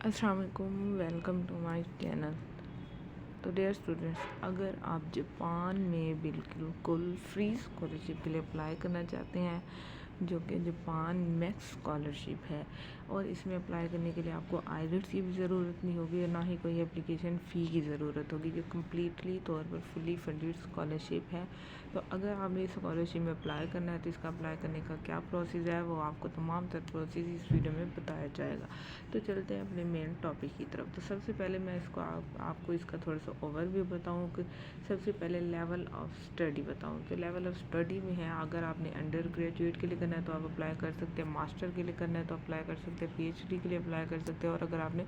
अस्सलाम वालेकुम, welcome to my channel. तो डियर स्टूडेंट्स, अगर आप जापान में बिल्कुल फ्री स्कॉलरशिप के लिए अप्लाई करना चाहते हैं, जो कि जापान मैक्स स्कॉलरशिप है, और इसमें अप्लाई करने के लिए आपको आइलेट्स की भी ज़रूरत नहीं होगी और ना ही कोई एप्लीकेशन फ़ी की ज़रूरत होगी, जो कम्प्लीटली तौर पर फुली फंडेड स्कॉलरशिप है। तो अगर आपने इस स्कॉलरशिप में अप्लाई करना है तो इसका अप्लाई करने का क्या प्रोसेस है, वो आपको तमाम तर प्रोसेस इस वीडियो में बताया जाएगा। तो चलते हैं अपने मेन टॉपिक की तरफ। तो सबसे पहले मैं इसको आपको इसका थोड़ा सा ओवरव्यू बताऊँ कि सबसे पहले लेवल ऑफ स्टडी बताऊँ। तो लेवल ऑफ स्टडी में है, अगर आपने अंडर ग्रेजुएट के लिए करना है तो आप अप्लाई कर सकते हैं, मास्टर के लिए करना है तो अप्लाई कर सकते हैं, पीएचडी के लिए अप्लाई कर सकते हैं, और अगर आपने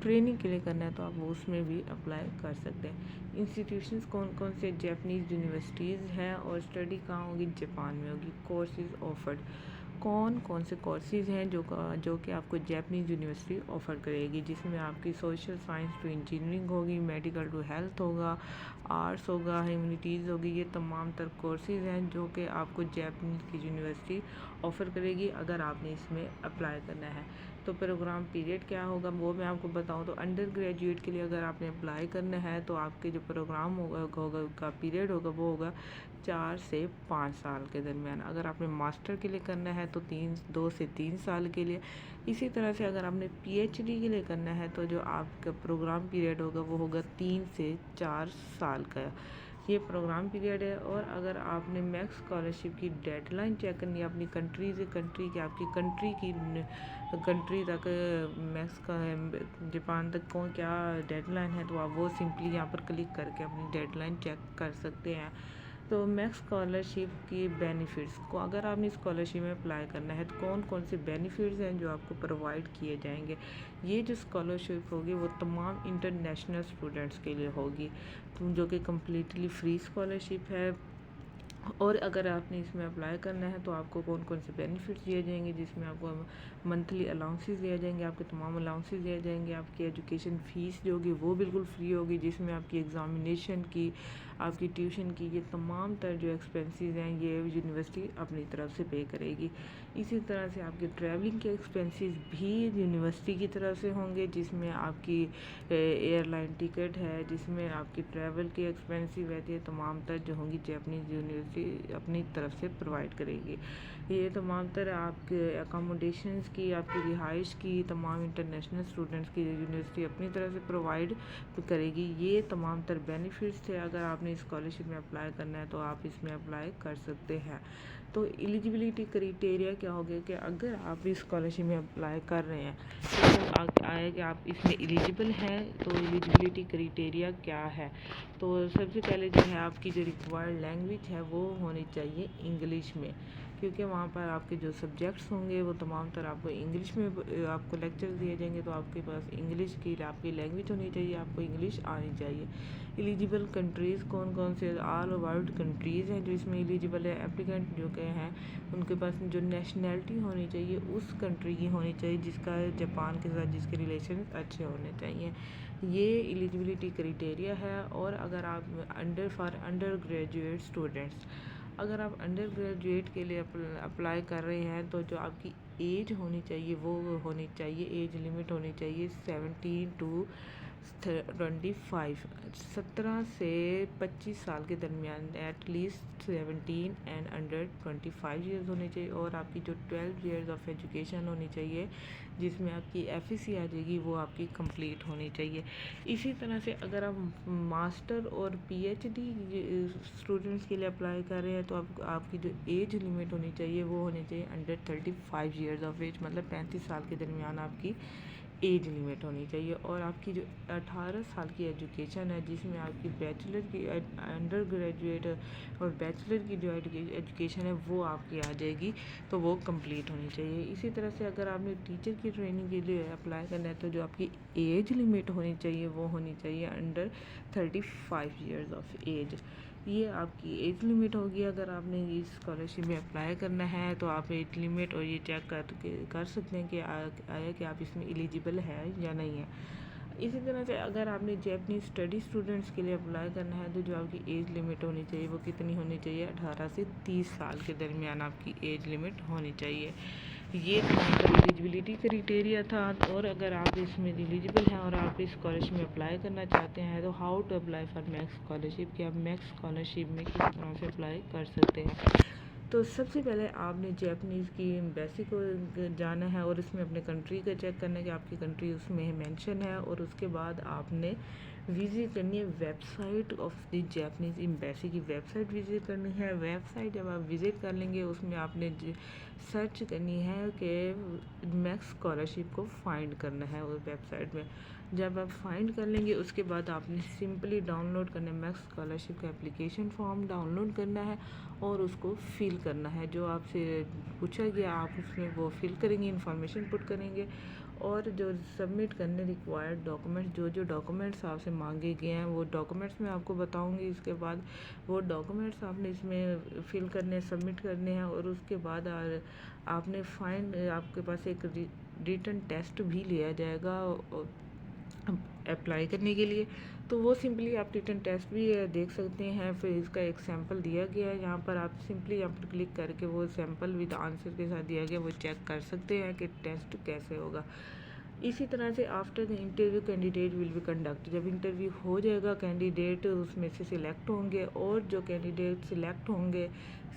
ट्रेनिंग के लिए करना है तो आप उसमें भी अप्लाई कर सकते हैं। इंस्टीट्यूशंस कौन कौन से, जापानीज़ यूनिवर्सिटीज़ हैं, और स्टडी कहाँ होगी, जापान में होगी। कोर्सेज ऑफर्ड, कौन कौन से कोर्सेज हैं जो कि आपको जापानीज़ यूनिवर्सिटी ऑफ़र करेगी, जिसमें आपकी सोशल साइंस टू इंजीनियरिंग होगी, मेडिकल टू हेल्थ होगा, आर्ट्स होगा, ह्यूमैनिटीज़ होगी। ये तमाम तर कोर्सेज हैं जो कि आपको जापानीज़ की यूनिवर्सिटी ऑफ़र करेगी अगर आपने इसमें अप्लाई करना है। तो प्रोग्राम पीरियड क्या होगा वो मैं आपको बताऊं। तो अंडर ग्रेजुएट के लिए अगर आपने अप्लाई करना है तो आपके जो प्रोग्राम होगा का पीरियड होगा वो होगा 4 से 5 साल के दरमियान। अगर आपने मास्टर के लिए करना है तो 2 से 3 साल के लिए। इसी तरह से अगर आपने पीएचडी के लिए करना है तो जो आपका प्रोग्राम पीरियड होगा वो होगा 3 से 4 साल का। ये प्रोग्राम पीरियड है। और अगर आपने मैक्स स्कॉलरशिप की डेडलाइन चेक करनी है अपनी कंट्री से कंट्री की, आपकी कंट्री तक मैक्स का जापान तक कौन क्या डेडलाइन है, तो आप वो सिंपली यहाँ पर क्लिक करके अपनी डेडलाइन चेक कर सकते हैं। तो मैक्स स्कॉलरशिप की बेनिफिट्स को, अगर आपने स्कॉलरशिप में अप्लाई करना है तो कौन कौन से बेनिफिट्स हैं जो आपको प्रोवाइड किए जाएंगे। ये जो स्कॉलरशिप होगी वो तमाम इंटरनेशनल स्टूडेंट्स के लिए होगी, तो जो कि कम्प्लीटली फ्री स्कॉलरशिप है। और अगर आपने इसमें अप्लाई करना है तो आपको कौन कौन से बेनिफिट्स दिए जाएंगे, जिसमें आपको मंथली अलाउंसेस दिए जाएंगे, आपके तमाम अलाउंसेस दिए जाएंगे, आपकी एजुकेशन फ़ीस जो होगी वो बिल्कुल फ्री होगी, जिसमें आपकी एग्ज़ामिनेशन की, आपकी ट्यूशन की, ये तमाम तर जो एक्सपेंसेस हैं ये यूनिवर्सिटी अपनी तरफ से पे करेगी। इसी तरह से आपके ट्रैवलिंग के एक्सपेंसेस भी यूनिवर्सिटी की तरफ से होंगे, जिसमें आपकी एयरलाइन टिकट है, जिसमें आपकी ट्रैवल की एक्सपेंसिव रहती है, तमाम तर जो होंगी जापानीज़ यूनिवर्सिटी अपनी तरफ से प्रोवाइड करेगी। ये तमाम तर आपके अकोमोडेशंस की, आपकी रिहाइश की, तमाम इंटरनेशनल स्टूडेंट्स की यूनिवर्सिटी अपनी तरफ से प्रोवाइड करेगी। ये तमाम तर बेनिफिट्स थे। अगर आपने स्कॉलरशिप में अप्लाई करना है तो आप इसमें अप्लाई कर सकते हैं। तो एलिजिबिलिटी क्राइटेरिया क्या हो गया कि अगर आप इस स्कॉलरशिप में अप्लाई कर रहे हैं तो आए कि आप इसमें एलिजिबल हैं, तो एलिजिबिलिटी क्राइटेरिया क्या है। तो सबसे पहले जो है आपकी जो रिक्वायर्ड लैंग्वेज है वो होनी चाहिए इंग्लिश में, क्योंकि वहाँ पर आपके जो सब्जेक्ट्स होंगे वो तमाम तरह आपको इंग्लिश में आपको लेक्चर दिए जाएंगे। तो आपके पास इंग्लिश की आपकी लैंग्वेज होनी चाहिए, आपको इंग्लिश आनी चाहिए। एलिजिबल कंट्रीज़ कौन कौन से, ऑल वर्ल्ड कंट्रीज़ हैं जो इसमें एलिजिबल है। एप्लीकेंट जो के हैं उनके पास जो नेशनैलिटी होनी चाहिए उस कंट्री की होनी चाहिए जिसका जापान के साथ जिसके रिलेशन अच्छे होने चाहिए। ये एलिजिबिलिटी क्राइटेरिया है। और अगर आप अंडर ग्रेजुएट स्टूडेंट्स, अगर आप अंडर ग्रेजुएट के लिए अप्लाई कर रहे हैं तो जो आपकी एज होनी चाहिए वो होनी चाहिए, एज लिमिट होनी चाहिए 17 टू 25, 17 से 25 साल के दरमियान, एटलीस्ट 17 एंड अंडर 25 ईयर्स होने चाहिए। और आपकी जो 12 ईयर्स ऑफ एजुकेशन होनी चाहिए, जिसमें आपकी एफएससी आ जाएगी, वो आपकी कंप्लीट होनी चाहिए। इसी तरह से अगर आप मास्टर और पीएचडी स्टूडेंट्स के लिए अप्लाई कर रहे हैं तो आपकी जो एज लिमिट होनी चाहिए वो होनी चाहिए अंडर 35 ईयर्स ऑफ एज, मतलब 35 साल के दरमियान आपकी एज लिमिट होनी चाहिए। और आपकी जो 18 साल की एजुकेशन है, जिसमें आपकी बैचलर की, अंडर ग्रेजुएट और बैचलर की जो एजुकेशन है वो आपकी आ जाएगी, तो वो कंप्लीट होनी चाहिए। इसी तरह से अगर आपने टीचर की ट्रेनिंग के लिए अप्लाई करना है तो जो आपकी एज लिमिट होनी चाहिए वो होनी चाहिए अंडर 35 ईयर्स ऑफ एज। ये आपकी एज लिमिट होगी। अगर आपने इस स्कॉलरशिप में अप्लाई करना है तो आप एज लिमिट और ये चेक कर सकते हैं कि आया कि आप इसमें एलिजिबल है या नहीं है। इसी तरह से अगर आपने जापानीज़ स्टडी स्टूडेंट्स के लिए अप्लाई करना है तो जो आपकी एज लिमिट होनी चाहिए वो कितनी होनी चाहिए, 18 से 30 साल के दरमियान आपकी एज लिमिट होनी चाहिए। ये तुम्हारा एलिजिबिलिटी क्राइटेरिया था। और अगर आप इसमें एलिजिबल हैं और आप इस स्कॉलरशिप में अप्लाई करना चाहते हैं तो how to apply for max scholarship, कि आप मैक्स स्कॉलरशिप में किस तरह से अप्लाई कर सकते हैं। तो सबसे पहले आपने जापानीज़ की एम्बेसी को जाना है और इसमें अपने कंट्री का चेक करना है कि आपकी कंट्री उसमें मेंशन है। और उसके बाद आपने विज़िट करनी है website of the Japanese embassy की वेबसाइट विज़िट करनी है। वेबसाइट जब आप विज़िट कर लेंगे उसमें आपने सर्च करनी है कि मैक्स स्कॉलरशिप को फाइंड करना है उस वेबसाइट में। जब आप फाइंड कर लेंगे उसके बाद आपने सिंपली डाउनलोड करना है, मैक्स स्कॉलरशिप का एप्लीकेशन फॉर्म डाउनलोड करना है और उसको फिल करना है। जो आपसे पूछा गया आप उसमें वो फिल करेंगे, इंफॉर्मेशन पुट करेंगे और जो सबमिट करने रिक्वायर्ड डॉक्यूमेंट्स, जो डॉक्यूमेंट्स आपसे मांगे गए हैं वो डॉक्यूमेंट्स मैं आपको बताऊंगी। इसके बाद वो डॉक्यूमेंट्स आपने इसमें फिल करने, सबमिट करने हैं। और उसके बाद आपने आपके पास एक रिटन टेस्ट भी लिया जाएगा अप्लाई करने के लिए। तो वो सिंपली आप रिटन टेस्ट भी देख सकते हैं। फिर इसका एक सैंपल दिया गया है, यहाँ पर आप सिंपली यहाँ पर क्लिक करके वो सैंपल विद आंसर के साथ दिया गया वो चेक कर सकते हैं कि टेस्ट कैसे होगा। इसी तरह से after the interview candidate will be conduct, जब इंटरव्यू हो जाएगा कैंडिडेट उसमें से सिलेक्ट होंगे और जो कैंडिडेट सिलेक्ट होंगे,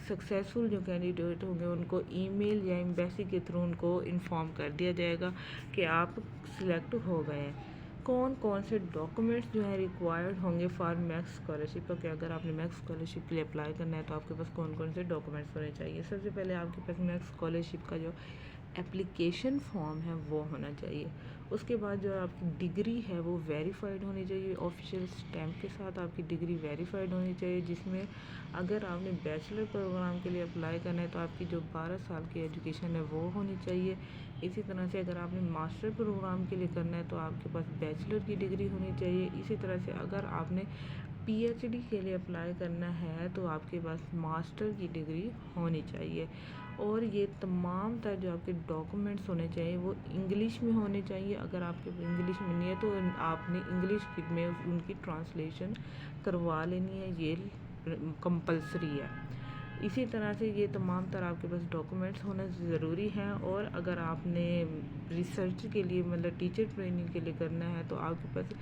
सक्सेसफुल जो कैंडिडेट होंगे उनको ईमेल या एम्बेसी के थ्रू उनको इन्फॉर्म कर दिया जाएगा कि आप सिलेक्ट हो गए हैं। कौन कौन से डॉक्यूमेंट्स जो है रिक्वायर्ड होंगे फॉर मैक्स स्कॉलरशिप का, कि अगर आपने मैक्स स्कॉलरशिप के लिए अप्लाई करना है तो आपके पास कौन कौन से डॉक्यूमेंट्स होने चाहिए। सबसे पहले आपके पास मैक्स स्कॉलरशिप का जो एप्लीकेशन फॉर्म है वो होना चाहिए। उसके बाद जो आपकी डिग्री है वो वेरीफाइड होनी चाहिए, ऑफिशियल स्टैम्प के साथ आपकी डिग्री वेरीफाइड होनी चाहिए, जिसमें अगर आपने बैचलर प्रोग्राम के लिए अप्लाई करना है तो आपकी जो 12 साल की एजुकेशन है वो होनी चाहिए। इसी तरह से अगर आपने मास्टर प्रोग्राम के लिए करना है तो आपके पास बैचलर की डिग्री होनी चाहिए। इसी तरह से अगर आपने पीएचडी के लिए अप्लाई करना है तो आपके पास मास्टर की डिग्री होनी चाहिए। और ये तमाम तरह जो आपके डॉक्यूमेंट्स होने चाहिए वो इंग्लिश में होने चाहिए। अगर आपके इंग्लिश में नहीं है तो आपने इंग्लिश में उनकी ट्रांसलेशन करवा लेनी है, ये कंपलसरी है। इसी तरह से ये तमाम तरह आपके पास डॉक्यूमेंट्स होना ज़रूरी हैं। और अगर आपने रिसर्च के लिए मतलब टीचर ट्रेनिंग के लिए करना है तो आपके पास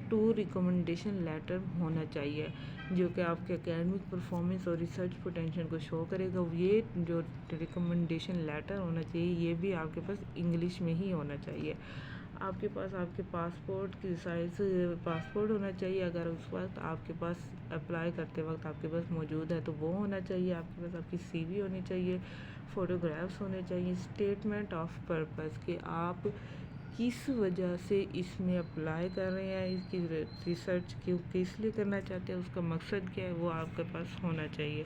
2 रिकमेंडेशन लेटर होना चाहिए जो कि आपके एकेडमिक परफॉर्मेंस और रिसर्च पोटेंशियल को शो करेगा। ये जो रिकमेंडेशन लेटर होना चाहिए ये भी आपके पास इंग्लिश में ही होना चाहिए। आपके पास आपके पासपोर्ट की साइज़ पासपोर्ट होना चाहिए, अगर उस वक्त आपके पास अप्लाई करते वक्त आपके पास मौजूद है तो वो होना चाहिए। आपके पास आपकी सीवी होनी चाहिए, फ़ोटोग्राफ्स होने चाहिए, स्टेटमेंट ऑफ पर्पस कि आप किस वजह से इसमें अप्लाई कर रहे हैं, इसकी रिसर्च क्यों किस लिए करना चाहते हैं, उसका मकसद क्या है, वो आपके पास होना चाहिए।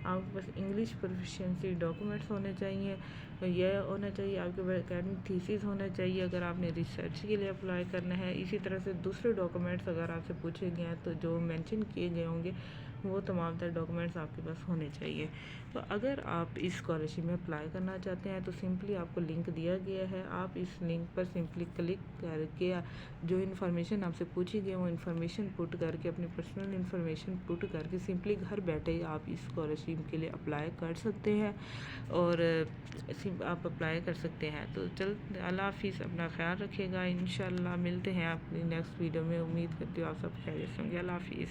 आपके पास इंग्लिश प्रोफिशिएंसी डॉक्यूमेंट्स होने चाहिए। यह होना चाहिए आपके पास एकेडमिक थीसिस होना चाहिए अगर आपने रिसर्च के लिए अप्लाई करना है। इसी तरह से दूसरे डॉक्यूमेंट्स अगर आपसे पूछे गए हैं तो जो मेंशन किए गए होंगे वो तमाम तरह डॉक्यूमेंट्स आपके पास होने चाहिए। तो अगर आप इस स्कॉलरशिप में अप्लाई करना चाहते हैं तो सिंपली आपको लिंक दिया गया है, आप इस लिंक पर सिंपली क्लिक करके जो इन्फॉर्मेशन आपसे पूछी गई वो इन्फॉर्मेशन पुट करके अपनी पर्सनल इन्फॉर्मेशन पुट करके सिंपली घर बैठे ही आप इस स्कॉलरशिप के लिए अप्लाई कर सकते हैं और आप अप्लाई कर सकते हैं। तो चल अल्लाह हाफिज़, अपना ख्याल रखिएगा। इंशाल्लाह मिलते हैं अपनी नेक्स्ट वीडियो में। उम्मीद करती हूँ आप सब खैरियत से होंगे। अल्लाह हाफिज़।